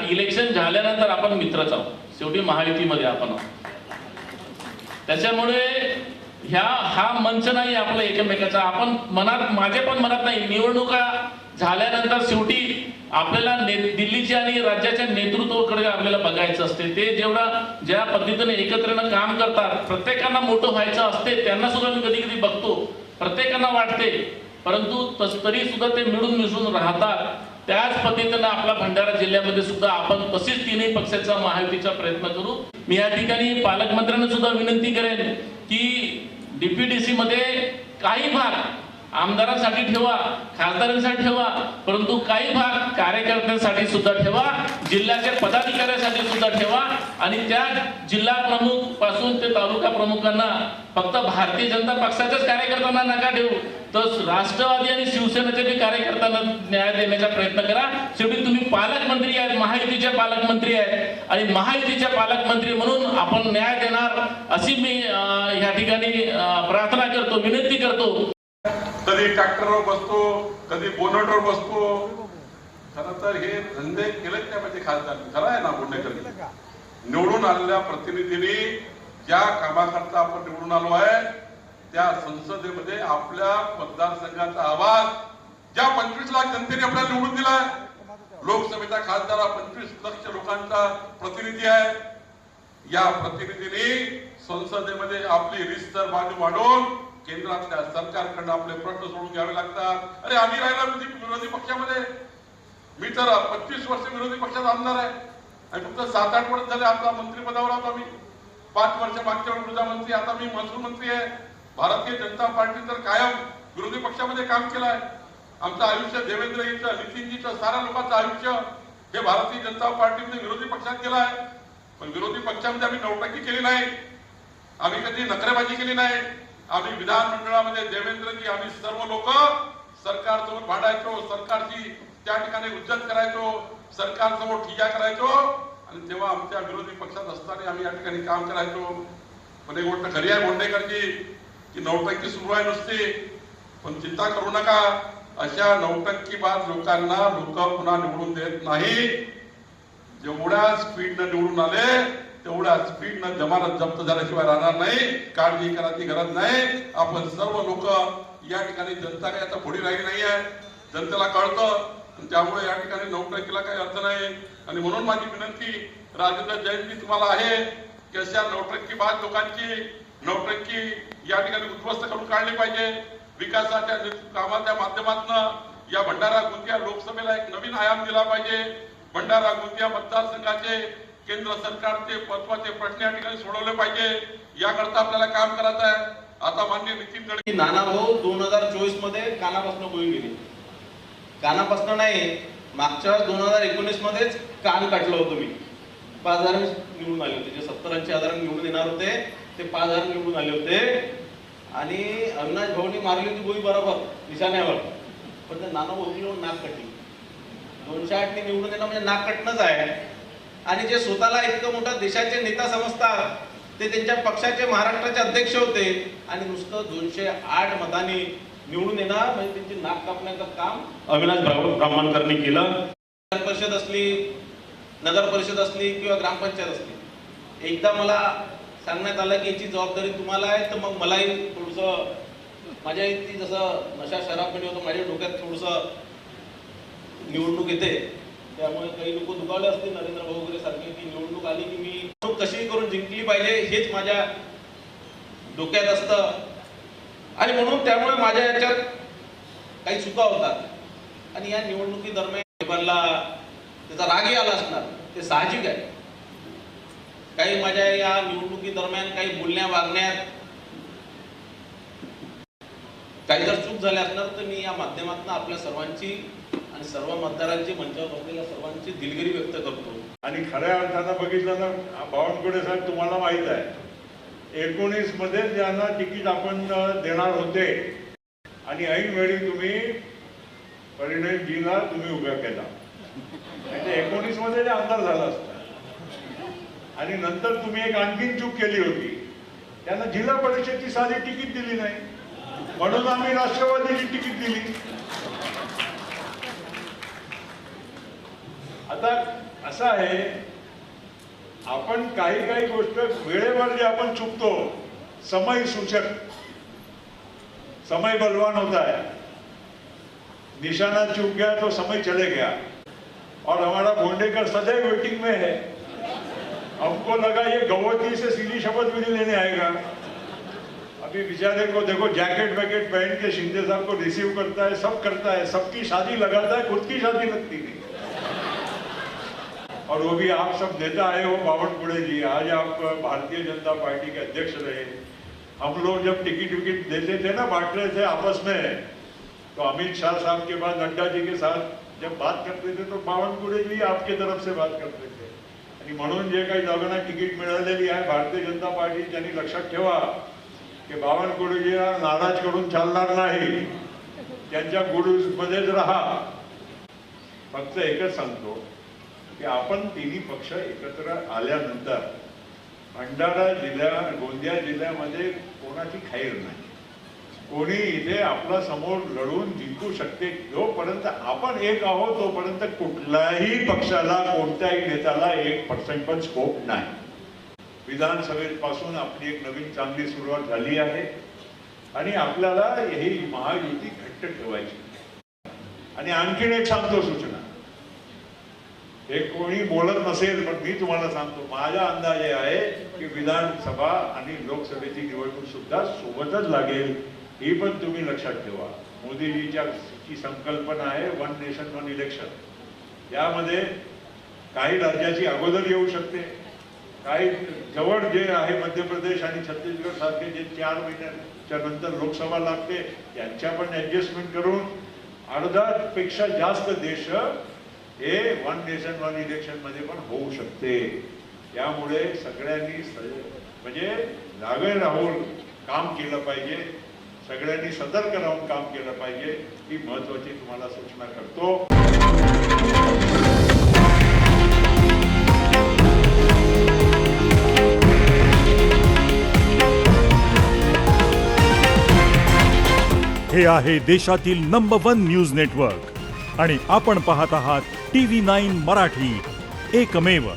Election झाल्यानंतर आपण मित्रच आहोत, शेवटी महायुतीमध्ये आपण आहोत. त्याच्यामुळे हा मंच नाही आपला एकमेकाचा. आपण मनात, माझ्या पण मनात नाही, निवडणुका झाल्यानंतर शेवटी आपल्याला दिल्लीच्या आणि राज्याच्या नेतृत्वाकडे आपल्याला बघायचं असते. ते ज्या पद्धतीने एकत्रेनं काम करतात, प्रत्येकांना मोठं व्हायचं असते, त्यांना सुद्धा मी कधी कधी बघतो, प्रत्येकांना वाटते, परंतु तरी सुद्धा ते मिळून मिसळून राहतात. त्याच पद्धतीनं आपला भंडारा जिल्ह्यामध्ये सुद्धा आपण तसेच तीनही पक्षाचा महायुतीचा प्रयत्न करू. मी या ठिकाणी पालकमंत्र्यांना सुद्धा विनंती करेन की डीपीडीसी मध्ये काही भाग आमदारांसाठी ठेवा, खासदारांसाठी ठेवा, परंतु काही भाग कार्यकर्त्यांसाठी सुद्धा ठेवा, जिल्ह्याच्या पदाधिकाऱ्यांसाठी सुद्धा ठेवा. आणि त्या जिल्हा प्रमुख पासून ते तालुका प्रमुखांना फक्त भारतीय जनता पक्षाच्याच कार्यकर्त्यांना नका ठेवू, तर राष्ट्रवादी आणि शिवसेनेच्या बी कार्यकर्त्यांना न्याय देण्याचा प्रयत्न करा. शेवटी तुम्ही पालकमंत्री आहेत, महायुतीचे पालकमंत्री आहेत, आणि महायुतीचे पालकमंत्री म्हणून आपण न्याय देणार अशी मी या ठिकाणी प्रार्थना करतो, विनंती करतो. कधी ट्रॅक्टरवर बसतो, कधी बोनटवर बसतो. खरं तर हे धंदे केलेच नाही पाहिजे खासदार. खरं आहे ना बोंडेकर, निवडून आलेल्या प्रतिनिधींनी ज्या कामाकरता आपण निवडून आलो आहे त्या संसदेमध्ये आपल्या मतदारसंघाचा आवाज, ज्या 25 लाख जनतेने आपल्याला निवडून दिलाय, लोकसभेचा खासदार हा 25 लाख लोकांचा प्रतिनिधी आहे. या प्रतिनिधींनी संसदेमध्ये आपली रिस्तर बाजू मांडून केंद्रातल्या सरकारकडे आपले प्रश्न सोडून घ्यावे लागतात. अरे आम्ही राहिला विरोधी पक्षामध्ये, मी तर 25 वर्ष विरोधी पक्षात आमदार आहे आणि फक्त 7-8 वर्ष झाले आपला मंत्रिपदावर आहोत आम्ही. 5 वर्ष मागच्या वेळी ऊर्जा मंत्री, आता मी महसूल मंत्री आहे. भारतीय जनता पार्टी तर कायम विरोधी पक्षामध्ये काम केलं आहे. आमचं आयुष्य देवेंद्रजीचं, नितीनजीचं, साऱ्या लोकांचं आयुष्य हे भारतीय जनता पार्टीमध्ये विरोधी पक्षात गेलं आहे. पण विरोधी पक्षामध्ये आम्ही नौटंकी केली नाही, आम्ही कधी नखरेबाजी केली नाही. आम्ही विधानमंडळामध्ये देवेंद्रजी, आम्ही सर्व लोक सरकारसमोर भांडायचो, सरकारची त्या ठिकाणी उज्जत करायचो, सरकारसमोर ठिय्या करायचो, आणि तेव्हा आमच्या विरोधी पक्षात असताना आम्ही या ठिकाणी काम करायचो. पण एक गोष्ट खरी आहे बोंडेकरजी की नौटंकी सुरू आहे नुसती, पण चिंता करू नका, अशा नौटंकीबाज लोकांना लोक पुन्हा निवडून देत नाही. जेवढ्या स्पीडनं निवडून आले तेवढ्या स्पीडनं जमानत जप्त झाल्याशिवाय राहणार नाही. काळजी करायची गरज नाही. आपण सर्व लोक या ठिकाणी, जनता काही आता पुढे राहिली नाही आहे, जनतेला कळतं, त्यामुळे या ठिकाणी नौटंकीला काही अर्थ नाही. आणि म्हणून माझी विनंती राजेंद्र जैनजी तुम्हाला आहे की अशा नौटंकीबाज लोकांची नौटंकी या ठिकाणी उद्ध्वस्त करून काढली पाहिजे. विकासाच्या कामाच्या माध्यमातून या भंडारा गोंदिया लोकसभेला एक नवीन आयाम दिला पाहिजे. भंडारा गोंदिया मतदारसंघाचे केंद्र सरकारचे महत्वाचे प्रश्न या ठिकाणी सोडवले पाहिजे. याकरता आपल्याला काम करायचं आहे. आता माननीय नितीन गडकरी नाना भाऊ 2024 मध्ये कानापासून गोळी गेली. कानापासून नाही, मागच्या 2019 मध्येच कान काटलं होतं मी. 5,000 निवडून आले होते, जे 70-80 हजार निवडून येणार होते ते 5,000 निवडून आले होते. आणि अविनाश भाऊनी मारली होती गोळी बरोबर निशाण्यावर, पण ते नाना भाऊ नाक कटली. 208 निवडून येणं म्हणजे नाक कटणंच आहे. आणि जे स्वतःला इतकं मोठा देशाचे नेता समजतात ते त्यांच्या पक्षाचे महाराष्ट्राचे अध्यक्ष होते, आणि नुसतं 208 मतांनी निवडून येणार म्हणजे त्यांची नाक कापण्याचं काम अविनाश ब्राह्मणकरांनी केलं. परिषद असली, नगर परिषद असली किंवा ग्रामपंचायत असली, एकदा मला सांगण्यात आलं की याची जबाबदारी तुम्हाला आहे. तर मग मलाही थोडंसं माझ्या इतकी जसं नशा शराब पिणे होतं, माझ्या डोक्यात थोडंसं निवडणूक येते, त्यामुळे काही लोक दुखावले असतील नरेंद्र भाऊ वगैरे सारखे की निवडणूक आली की मी कशी करून जिंकली पाहिजे हेच माझ्या डोक्यात असतं. आणि म्हणून त्यामुळे माझ्या याच्यात काही चुका होतात. आणि या निवडणुकी दरम्यान त्याचा रागही आला असणार, ते साहजिक आहे. काही माझ्या या निवडणुकी दरम्यान काही बोलण्या वागण्यात काही जर चूक झाली असणार तर मी या माध्यमातून आपल्या सर्वांची आणि सर्व मतदारांची, मंचावर बसलेल्या सर्वांची दिलगिरी व्यक्त करतो. आणि खऱ्या अर्थानं बघितलं ना बावनकुळे साहेब, तुम्हाला माहित आहे 19 मध्ये ज्यांना तिकीट आपण देणार होते आणि ऐन वेळी तुम्ही परिणयजीला तुम्ही उभ्या केला, म्हणजे 19 मध्ये आमदार झाला असता. आणि नंतर तुम्ही एक आणखीन चूक केली होती, त्यांना जिल्हा परिषदेची साधी तिकीट दिली नाही, म्हणून आम्ही राष्ट्रवादीची तिकीट दिली. आता असं आहे, आपण काही काही गोष्ट वेळेवर जे आपण चुकतो, समय सूचक, समय बलवान होता है, निशाना चूक गया तो समय चले गया। और हमारा भोंडेकर सदैव वेटिंग में है। हमको लगा ये गवती से सीधी शपथ विधि लेने आएगा। अभी बेचारे को देखो, जैकेट वैकेट पहन के शिंदे साहब को रिसीव करता है, सब करता है, सबकी शादी लगाता है, खुद की शादी लगती नहीं। और वो भी आप सब नेता आए हो, बावनकुड़े जी, आज आप भारतीय जनता पार्टी के अध्यक्ष रहे। हम लोग जब टिकट विकट देते थे ना, बांट रहे थे आपस में, तो अमित शाह साहब के बाद नड्डा जी के साथ जब बात करते थे तो बावनकुड़े जी आपके तरफ से बात करते थे। आणि म्हणून जे काही दोघांना तिकीट मिळालेली आहे भारतीय जनता पार्टी, त्यांनी लक्षात ठेवा की बावनकुळेजीला नाराज करून चालणार नाही, त्यांच्या गुडमध्येच राहा। फक्त एकच सांगतो की आपण तिन्ही पक्ष एकत्र आल्यानंतर भंडारा जिल्हा, गोंदिया जिल्ह्यामध्ये कोणाची खैर नाही, कोणी इथे आपला समोर लढून जिंकू शकते। जोपर्यंत आपण एक आहोत तोपर्यंत कुठल्याही पक्षाला, कोणत्याही नेत्याला 1% पण स्कोप नाही। विधानसभेपासून आपली एक नवीन चांगली सुरुवात झाली आहे आणि आपल्याला ही महायुती घट्ट ठेवायची। आणि आणखीन एक सांगतो सूचना, हे कोणी बोलत नसेल पण मी तुम्हाला सांगतो, माझा अंदाजे आहे की विधानसभा आणि लोकसभेची निवडणूक सुद्धा सोबतच लागेल, ही पण तुम्ही लक्षात ठेवा। मोदीजीच्या संकल्पना आहे वन नेशन वन इलेक्शन। यामध्ये काही राज्याची अगोदर येऊ शकते, काही जवळ जे आहे मध्य प्रदेश आणि छत्तीसगड सारखे जे 4 महिन्याच्या नंतर लोकसभा लागते, यांच्या पण ऍडजस्टमेंट करून अर्ध्यापेक्षा जास्त देश हे वन नेशन वन इलेक्शन मध्ये पण होऊ शकते। यामुळे सगळ्यांनी म्हणजे जागे राहून काम केलं पाहिजे, सगळ्यांनी सतर्क राहून काम केलं पाहिजे, ही महत्त्वाची तुम्हाला सूचना करतो। हे आहे देशातील नंबर 1 न्यूज नेटवर्क आणि आपण पाहत आहात TV9 मराठी, एकमेव।